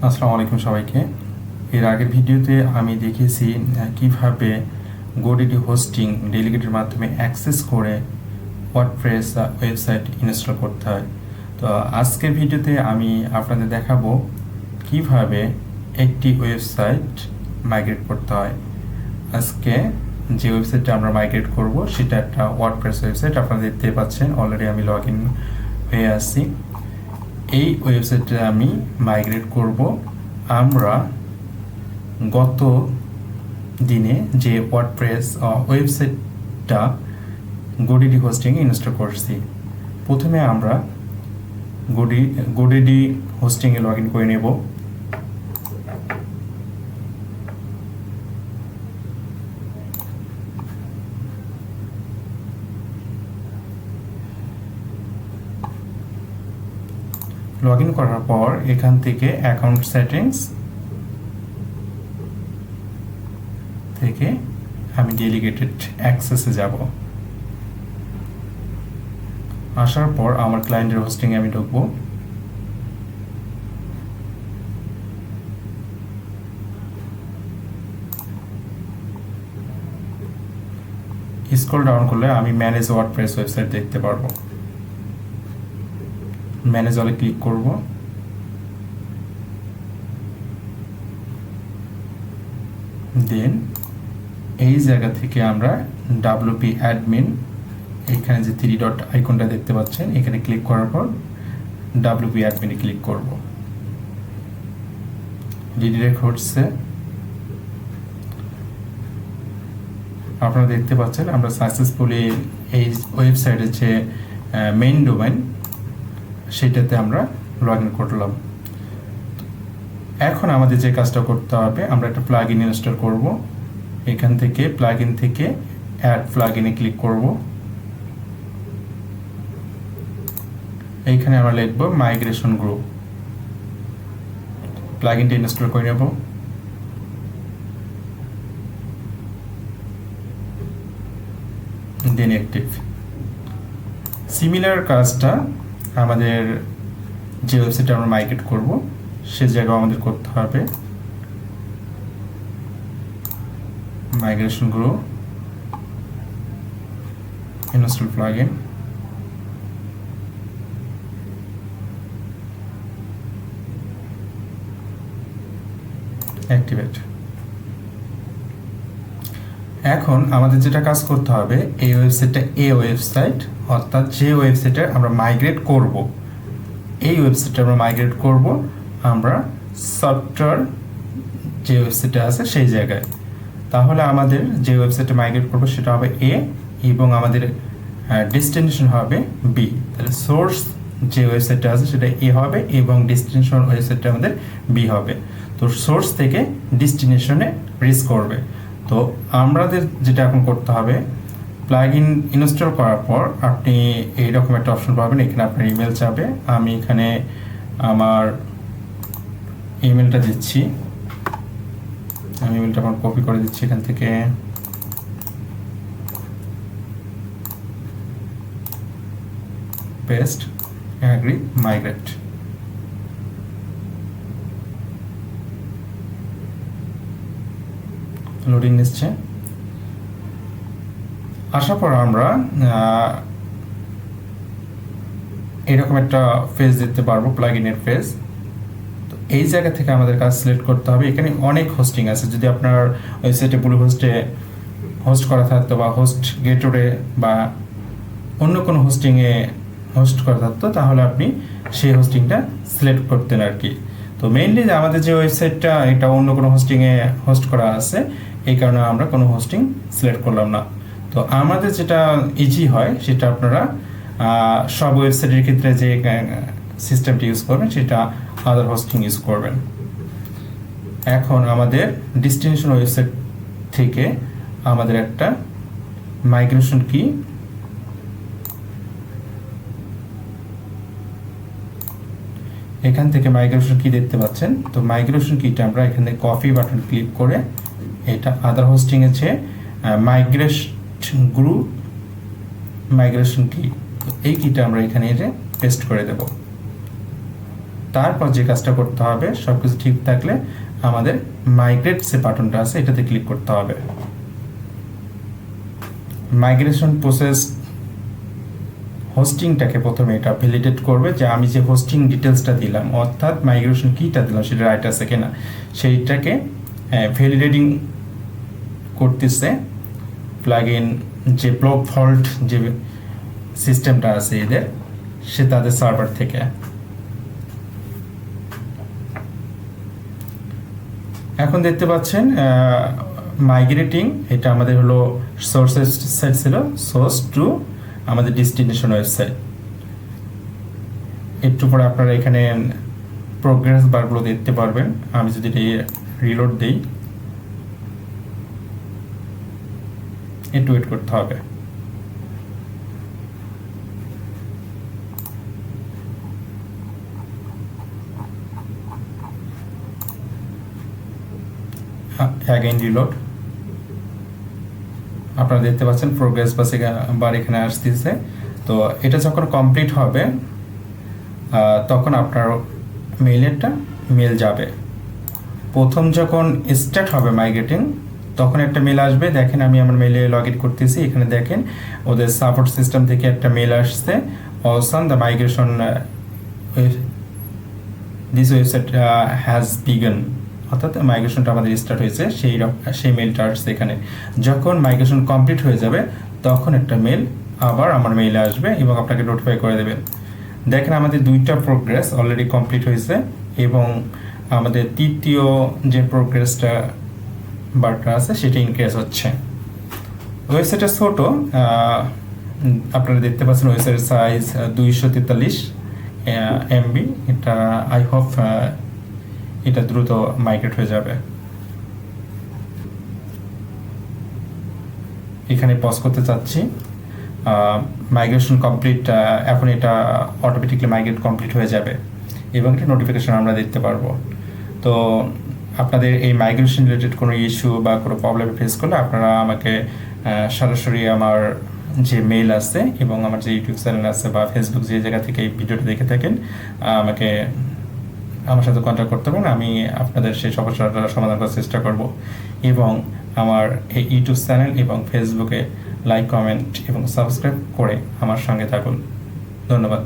আসসালামু আলাইকুম সবাইকে। এর আগের ভিডিওতে আমি দেখিয়েছি কিভাবে গোডিডি হোস্টিং ডেলিগেটের মাধ্যমে অ্যাক্সেস করে ওয়ার্ডপ্রেস ওয়েবসাইট ইনস্টল করতে হয়। তো আজকের ভিডিওতে আমি আপনাদের দেখাবো কিভাবে একটি ওয়েবসাইট মাইগ্রেট করতে হয়। আজকে যে ওয়েবসাইটটা আমরা মাইগ্রেট করব সেটা একটা ওয়ার্ডপ্রেস ওয়েবসাইট। আপনারা দেখতে পাচ্ছেন অলরেডি আমি লগ ইন হয়ে আসছি। এই ওয়েবসাইটে আমি মাইগ্রেট করব আমরা গত দিনে যে ওয়ার্ডপ্রেস ওয়েবসাইটটা গোডিডি হোস্টিং ইনস্টল করছি। প্রথমে আমরা গোডিডি হোস্টিংয়ে লগ ইন করে নেব। লগ ইন করার পর এখান থেকে অ্যাকাউন্ট সেটিংস থেকে আমি ডেলিগেটেড অ্যাক্সেসে যাব। আসার পর আমার ক্লায়েন্টের হোস্টিংয়ে আমি ঢুকবো। স্ক্রল ডাউন করলে আমি ম্যানেজ ওয়ার্ডপ্রেস ওয়েবসাইট দেখতে পারবো। ম্যানেজ অলে ক্লিক করব। দেন এই জায়গা থেকে আমরা WP অ্যাডমিন এখানে যে 3 ডট আইকনটা দেখতে পাচ্ছেন এখানে ক্লিক করার পর WP অ্যাডমিনে ক্লিক করব। রিডিরেক্ট হচ্ছে। আপনারা দেখতে পাচ্ছেন আমরা সাকসেসফুলি এই ওয়েবসাইটের যে মেইন ডোমেইন সেটাতে আমরা লগ ইন করলাম। এখন আমাদের যে কাজটা করতে হবে আমরা একটা প্লাগ ইন ইনস্টল করব। এখান থেকে প্লাগ ইন থেকে অ্যাড প্লাগ ইনে ক্লিক করব। এইখানে আমরা লিখব মাইগ্রেশন গ্রুপ। প্লাগ ইনটা ইনস্টল করে নেব। দেন অ্যাক্টিভ। সিমিলার কাজটা আমাদের যে ওয়েবসাইটে আমরা মাইগ্রেট করব সে জায়গায় আমাদের করতে হবে। Migration group install plugin. Activate. এখন আমাদের যেটা কাজ করতে হবে এই ওয়েবসাইটটা ওয়েবসাইট অর্থাৎ যে ওয়েবসাইটে আমরা মাইগ্রেট করব এই ওয়েবসাইটে আমরা মাইগ্রেট করব আমরা সফটওয়্যার যে ওয়েবসাইটে আছে সেই জায়গায়। তাহলে আমাদের যে ওয়েবসাইটে মাইগ্রেট করব সেটা হবে এবং আমাদের ডেস্টিনেশন হবে বি। তাহলে সোর্স যে ওয়েবসাইটটা আছে সেটা হবে এবং ডেস্টিনেশন ওয়েবসাইটটা আমাদের বি হবে। তো সোর্স থেকে ডেস্টিনেশনে রিচ করবে। তো আমাদের যেটা এখন করতে হবে প্লাগ ইন ইনস্টল করার পর আপনি এইরকম একটা অপশন পাবেন। এখানে আপনার ইমেল চাবে। আমি এখানে আমার ইমেলটা দিচ্ছি। আমি ইমেলটা আমার কপি করে দিচ্ছি এখান থেকে। Paste agree migrate. লোডিং নিচ্ছে। আসার পর আমরা এরকম একটা পেজ দেখতে পারবো প্লাগইনের পেজ। তো এই জায়গা থেকে আমাদের কাজ সিলেক্ট করতে হবে। এখানে অনেক হোস্টিং আছে। যদি আপনার ওয়েবসাইটে ব্লুহোস্টে হোস্ট করা থাকতো বা হোস্ট গেটওয়ে বা অন্য কোনো হোস্টিংয়ে হোস্ট করা থাকতো তাহলে আপনি সেই হোস্টিংটা সিলেক্ট করতেন আর কি। তো মেইনলি আমাদের যে ওয়েবসাইটটা এটা অন্য কোনো হোস্টিংয়ে হোস্ট করা আছে এই কারণে আমরা কোনো হোস্টিং সিলেক্ট করলাম না। তো আমাদের যেটা ইজি হয় সেটা আপনারা সব ওয়েবসাইটের ক্ষেত্রে যে সিস্টেমটি ইউজ করবেন সেটা আদার হোস্টিং ইউজ করবেন। এখন আমাদের ডেস্টিনেশন ওয়েবসাইট থেকে আমাদের একটা মাইগ্রেশন কি এখান থেকে মাইগ্রেশন কি দেখতে পাচ্ছেন। তো মাইগ্রেশন কিটা আমরা এখান থেকে কপি বাটন ক্লিক করে এটা আদার হোস্টিং এর যে মাইগ্রেশন গ্রুপ মাইগ্রেশন কি এই কিটা আমরা এখানে পেস্ট করে দেব। তারপর যে কাজটা করতে হবে, সব কিছু ঠিক থাকলে আমাদের মাইগ্রেট যে বাটনটা আছে এটাতে ক্লিক করতে হবে। মাইগ্রেশন প্রসেস হোস্টিংটাকে প্রথমে এটা ভ্যালিডেট করবে যে আমি যে হোস্টিং ডিটেলসটা দিলাম, অর্থাৎ মাইগ্রেশন কিটা দিলাম সেটা রাইট আছে কিনা, সেইটাকে ভ্যালিডেটিং করতেছে প্লাগইন যে ব্লক ভল্ট যে সিস্টেমটা আছে এদের, সে তাদের সার্ভার থেকে। এখন দেখতে পাচ্ছেন মাইগ্রেটিং, এটা আমাদের হলো সোর্স ওয়েবসাইট ছিল, সোর্স টু আমাদের ডেস্টিনেশন ওয়েবসাইট। একটু পরে আপনারা এখানে প্রোগ্রেস বারগুলো দেখতে পারবেন। আমি যদি রিলোড দিই, একটু ওয়েট করতে হবে। Again reload. আপনারা দেখতে পাচ্ছেন প্রোগ্রেস বার এখানে আসতেছে। তো এটা যখন কমপ্লিট হবে তখন আপনার মেইলেরটা মেল যাবে। প্রথম যখন স্টার্ট হবে মাইগ্রেটিং তখন একটা মেল আসবে। দেখেন আমি আমার মেলে লগ ইন করতেছি, এখানে দেখেন ওদের সাপোর্ট সিস্টেম থেকে একটা মেল আসছে, awesome the migration this website has begun, অর্থাৎ মাইগ্রেশনটা আমাদের স্টার্ট হয়েছে, সেই মেলটা আসছে এখানে। যখন মাইগ্রেশন কমপ্লিট হয়ে যাবে তখন একটা মেল আবার আমার মেইলে আসবে এবং আপনাকে নোটিফাই করে দেবেন। দেখেন আমাদের দুইটা প্রোগ্রেস অলরেডি কমপ্লিট হয়েছে এবং আমাদের তৃতীয় যে প্রোগ্রেসটা বারটা আছে সেটা ইনক্রিজ হচ্ছে। ওয়েবসাইটটা ছোট, আপনারা দেখতে পাচ্ছেন ওয়েবসাইটের সাইজ 243 MB। এটা আই হোপ এটা দ্রুত মাইগ্রেট হয়ে যাবে। এখানে পজ করতে চাচ্ছি, মাইগ্রেশন কমপ্লিট। এখন এটা অটোমেটিকলি মাইগ্রেট কমপ্লিট হয়ে যাবে এবং একটা নোটিফিকেশন আমরা দেখতে পারবো। তো আপনাদের এই মাইগ্রেশন রিলেটেড কোনো ইস্যু বা কোনো প্রবলেম ফেস করলে আপনারা আমাকে সরাসরি আমার যে মেইল আছে এবং আমার যে ইউটিউব চ্যানেল আছে বা ফেসবুক যে জায়গা থেকে এই ভিডিওটা দেখে থাকেন আমাকে আমার সাথে কন্ট্যাক্ট করতে পারেন। আমি আপনাদের সেই সমস্যাটা সমাধান করার চেষ্টা করব। এবং আমার এই ইউটিউব চ্যানেল এবং ফেসবুকে লাইক, কমেন্ট এবং সাবস্ক্রাইব করে আমার সঙ্গে থাকুন। ধন্যবাদ।